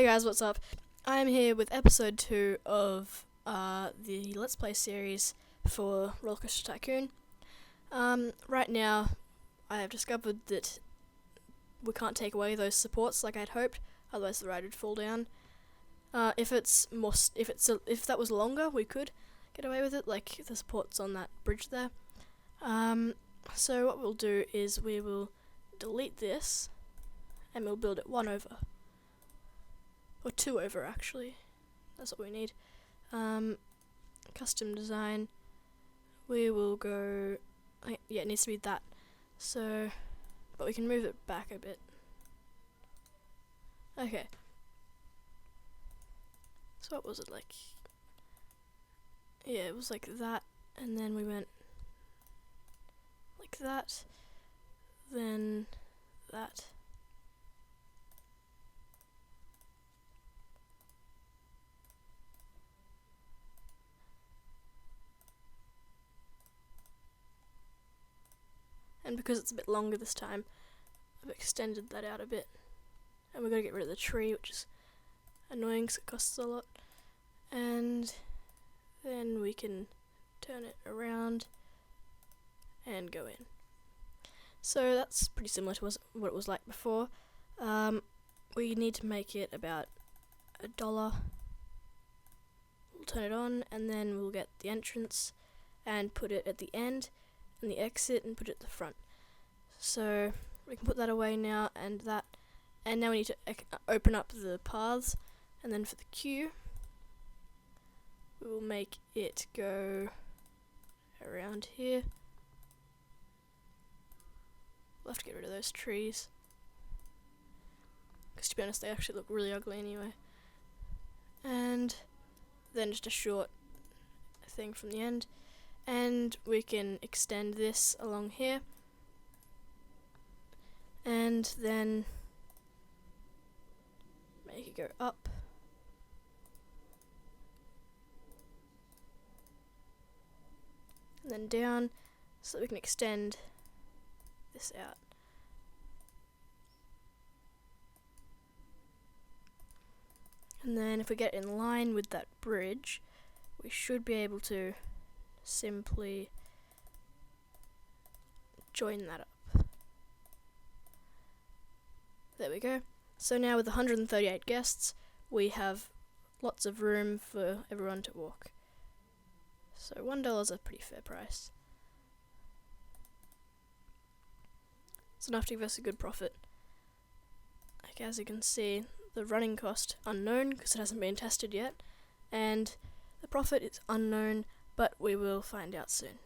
Hey guys, what's up? I'm here with episode 2 of the Let's Play series for Rollercoaster Tycoon. Right now, I have discovered that we can't take away those supports like I'd hoped, otherwise the ride would fall down. If that was longer, we could get away with it, like the supports on that bridge there. So what we'll do is we will delete this, and we'll build it 1 over. Or 2 over, actually. That's what we need. Custom design. We will go... yeah, it needs to be that. So... but we can move it back a bit. Okay. So what was it like? Yeah, it was like that. And then we went... like that. Then... that. And because it's a bit longer this time, I've extended that out a bit. And we're going to get rid of the tree, which is annoying because it costs a lot. And then we can turn it around and go in. So that's pretty similar to what it was like before. We need to make it about $1. We'll turn it on, and then we'll get the entrance and put it at the end, and the exit, and put it at the front. So we can put that away now, and that, and now we need to open up the paths. And then for the queue, we will make it go around here. We'll have to get rid of those trees, because to be honest they actually look really ugly anyway. And then just a short thing from the end. And we can extend this along here, and then make it go up, and then down, so that we can extend this out. And then if we get in line with that bridge, we should be able to simply join that up. There we go. So now with 138 guests, we have lots of room for everyone to walk. So $1 is a pretty fair price. It's enough to give us a good profit. Like, as you can see, the running cost unknown because it hasn't been tested yet, and the profit is unknown, but we will find out soon.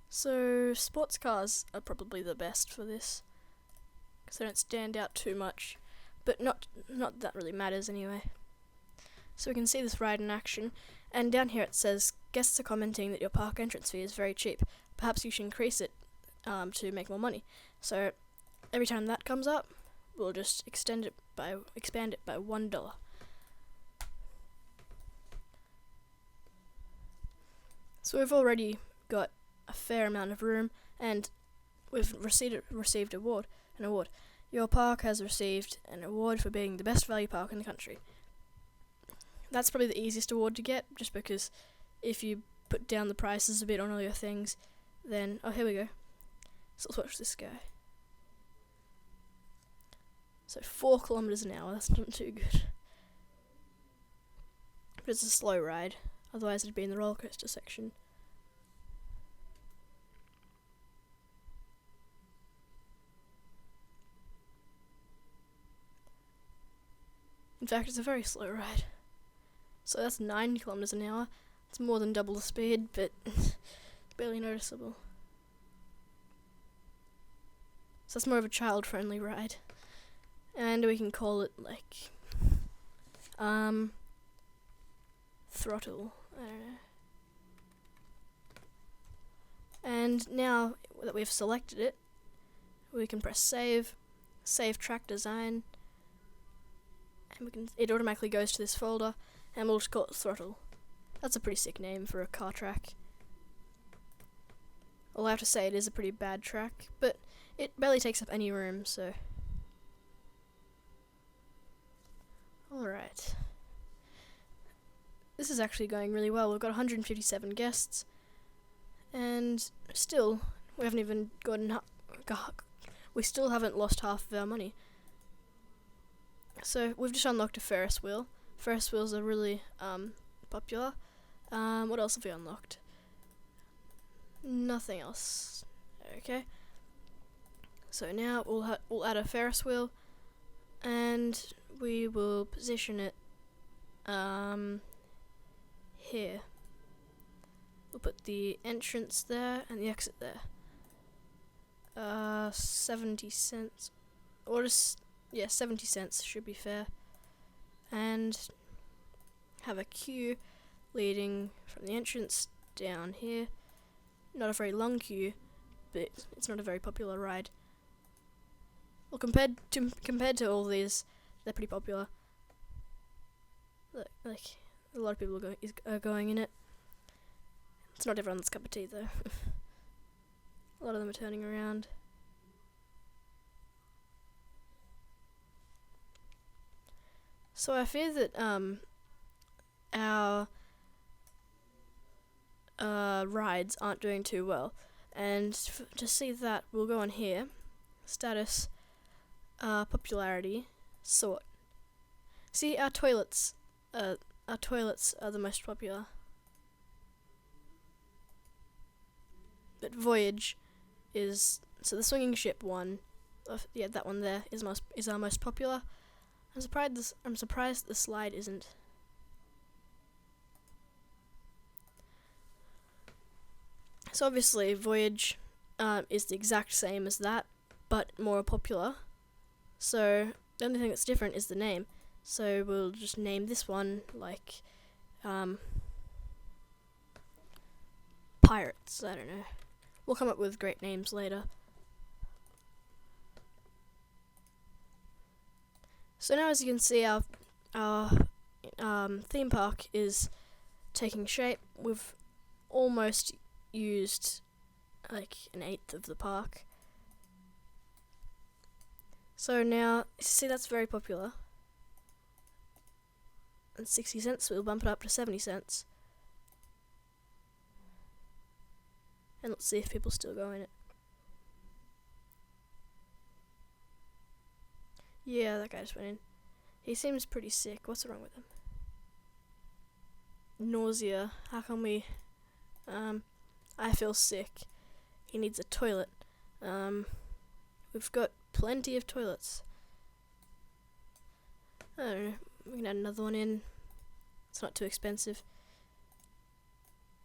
So sports cars are probably the best for this, because they don't stand out too much, but not that really matters anyway. So we can see this ride in action, and down here it says, guests are commenting that your park entrance fee is very cheap. Perhaps you should increase it to make more money. So every time that comes up, we'll just expand it by $1. So we've already got a fair amount of room, and we've received an award. Your park has received an award for being the best value park in the country. That's probably the easiest award to get, just because if you put down the prices a bit on all your things, then... oh, here we go. So let's watch this guy. So 4 kilometers an hour, that's not too good. But it's a slow ride, otherwise it'd be in the roller coaster section. In fact, it's a very slow ride. So that's 9 kilometers an hour. It's more than double the speed, but barely noticeable. So that's more of a child-friendly ride. And we can call it, like, Throttle. I don't know. And now that we've selected it, we can press save track design, and it automatically goes to this folder, and we'll just call it Throttle. That's a pretty sick name for a car track. I'll have to say it is a pretty bad track, but It barely takes up any room, so... Alright. This is actually going really well. We've got 157 guests, and still, we haven't even we still haven't lost half of our money. So, we've just unlocked a Ferris wheel. Ferris wheels are really popular. What else have we unlocked? Nothing else. Okay. So now we'll add a Ferris wheel, and we will position it here. We'll put the entrance there and the exit there. 70 cents. Or just, yeah, 70 cents should be fair. And have a queue leading from the entrance down here. Not a very long queue, but it's not a very popular ride. Well, compared to all these, they're pretty popular. Like a lot of people are going in it. It's not everyone's cup of tea though. A lot of them are turning around. So I fear that our rides aren't doing too well, and to see that, we'll go on here, status, popularity, sort. See, our toilets are the most popular, but Voyage is, so the swinging ship one, yeah, that one there is our most popular. I'm surprised the slide isn't. So obviously Voyage is the exact same as that, but more popular. So the only thing that's different is the name. So we'll just name this one like Pirates, I don't know. We'll come up with great names later. So now, as you can see, our theme park is taking shape. We've almost used like an eighth of the park. So now, see, that's very popular. And 60 cents, we'll bump it up to 70 cents. And let's see if people still go in it. Yeah, that guy just went in. He seems pretty sick. What's wrong with him? Nausea. How can we... I feel sick. He needs a toilet. We've got plenty of toilets. I don't know. We can add another one in. It's not too expensive.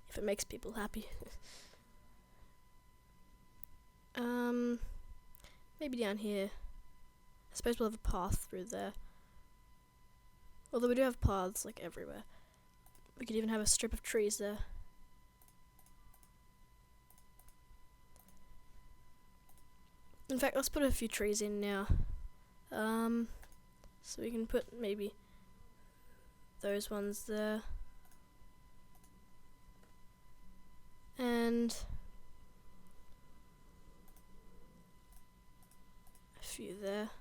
If it makes people happy. Maybe down here. I suppose we'll have a path through there. Although we do have paths like everywhere. We could even have a strip of trees there. In fact, let's put a few trees in now. So we can put maybe those ones there. And a few there.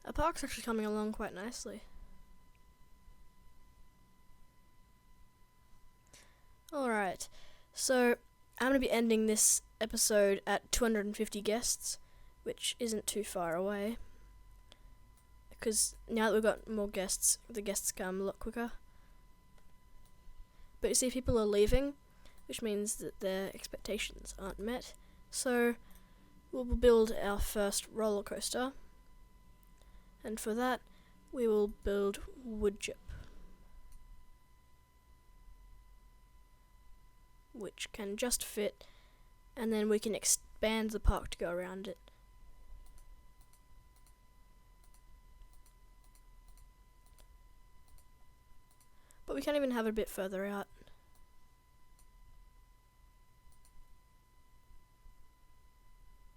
Our park's actually coming along quite nicely. Alright, so I'm going to be ending this episode at 250 guests, which isn't too far away. Because now that we've got more guests, the guests come a lot quicker. But you see, people are leaving, which means that their expectations aren't met. So we'll build our first roller coaster. And for that, we will build wood chip, which can just fit, and then we can expand the park to go around it. But we can even have it a bit further out.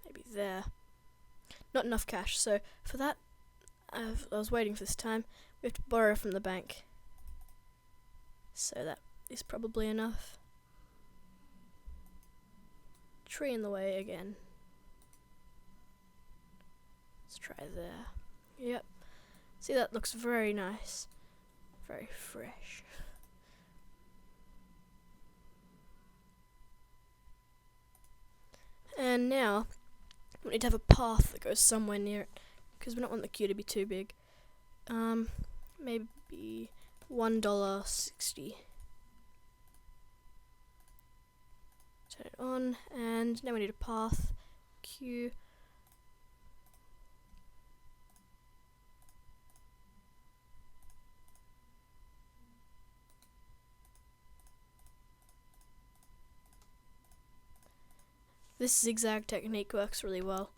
Maybe there. Not enough cash, so for that, I was waiting for this time. We have to borrow from the bank. So that is probably enough. Tree in the way again. Let's try there. Yep. See, that looks very nice. Very fresh. And now, we need to have a path that goes somewhere near it, because we don't want the queue to be too big. Maybe $1.60. Turn it on, and now we need a path queue. This zigzag technique works really well.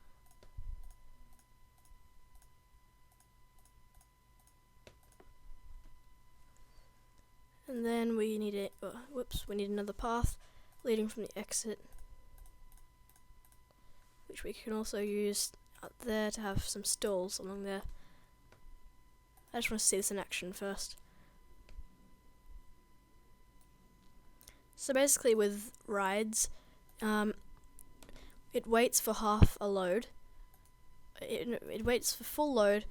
And then we need we need another path leading from the exit, which we can also use up there to have some stalls along there. I just want to see this in action first. So basically with rides, it waits for half a load. It waits for full load.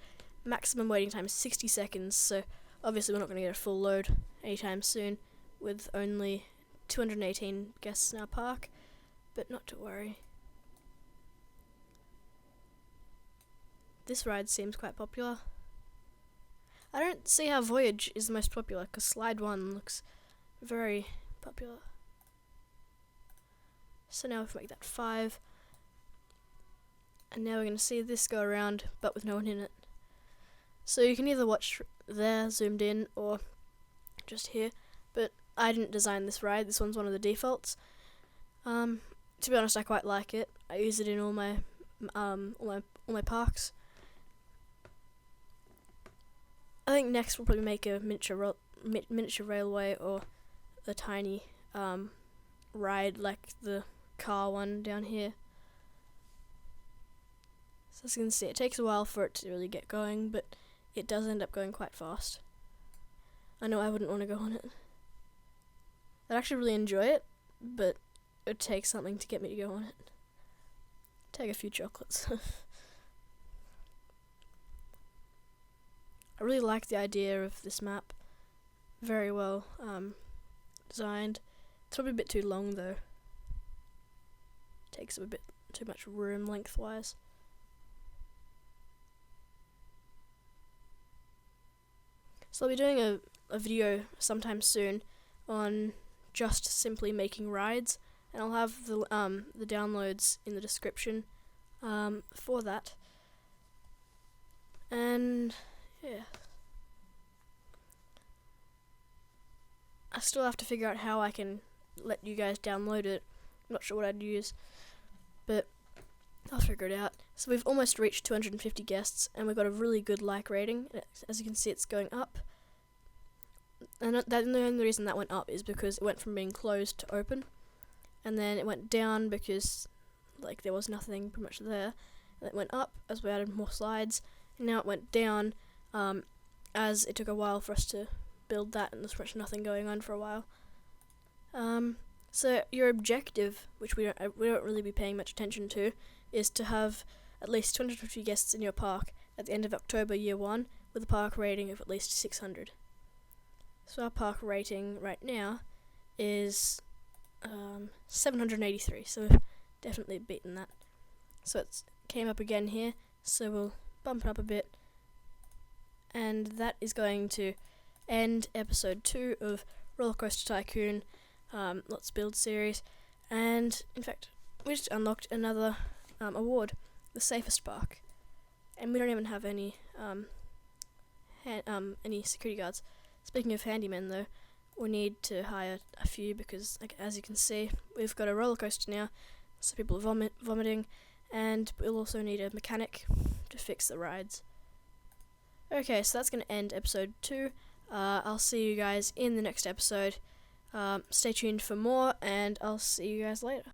Maximum waiting time is 60 seconds, so obviously we're not going to get a full load anytime soon with only 218 guests in our park, but not to worry. This ride seems quite popular. I don't see how Voyage is the most popular, because Slide 1 looks very popular. So now we can make that 5. And now we're going to see this go around, but with no one in it. So you can either watch there, zoomed in, or just here. But I didn't design this ride. This one's one of the defaults. To be honest, I quite like it. I use it in all my parks. I think next we'll probably make a miniature railway or a tiny ride like the car one down here. So as you can see, it takes a while for it to really get going, but it does end up going quite fast. I know I wouldn't want to go on it. I'd actually really enjoy it, but it would take something to get me to go on it. Take a few chocolates. I really like the idea of this map. Very well designed. It's probably a bit too long though. Takes up a bit too much room lengthwise. So I'll be doing a video sometime soon on just simply making rides, and I'll have the downloads in the description for that. And yeah, I still have to figure out how I can let you guys download it. I'm not sure what I'd use, but I'll figure it out. So we've almost reached 250 guests, and we've got a really good like rating. As you can see, it's going up. And the only reason that went up is because it went from being closed to open, and then it went down because like there was nothing pretty much there. And it went up as we added more slides, and now it went down as it took a while for us to build that, and there's pretty much nothing going on for a while. So your objective, which we don't really be paying much attention to, is to have at least 250 guests in your park at the end of October year 1 with a park rating of at least 600. So our park rating right now is 783, so we've definitely beaten that. So it came up again here, so we'll bump it up a bit, and that is going to end episode 2 of Rollercoaster Tycoon Let's Build series. And in fact, we just unlocked another award, the safest park, and we don't even have any security guards. Speaking of handymen though, we need to hire a few because, like, as you can see, we've got a roller coaster now, so people are vomiting, and we'll also need a mechanic to fix the rides. Okay, so that's going to end episode 2. I'll see you guys in the next episode. Stay tuned for more, and I'll see you guys later.